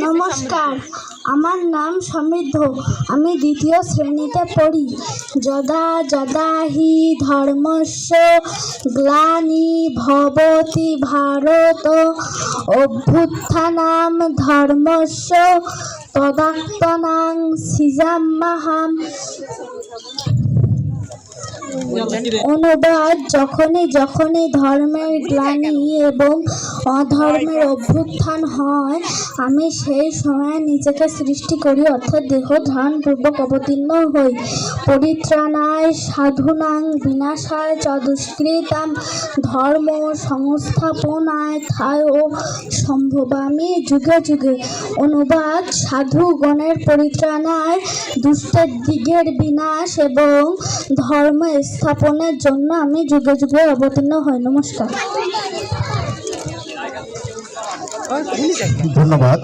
নমস্কার, আমার নাম সমৃদ্ধ। আমি দ্বিতীয় শ্রেণীতে পড়ি। যদা যদা হি ধর্মস্য গ্লানি ভবতি ভারত অভ্যুত্থানাম ধর্মস্য তদাত্মনাং সৃজাম্যহম। অনুবাদ: যখনই যখনই ধর্মের গ্লানি এবং অধর্মের অভ্যুত্থান হয়, আমি সেই সময় নিজেকে সৃষ্টি করি, অর্থাৎ দেহ ধারণপূর্বক অবতীর্ণ হই। পরিত্রাণায় সাধূনাং বিনাশায় চ দুষ্কৃতাম ধর্ম সংস্থাপনায় ঠায় সম্ভবামি যুগে যুগে। অনুবাদ: সাধুগণের পরিত্রাণায়, দুষ্টের দিগের বিনাশ এবং ধর্ম স্থাপনের জন্য আমি যুগে যুগে অবতীর্ণ হই। নমস্কার। ধন্যবাদ।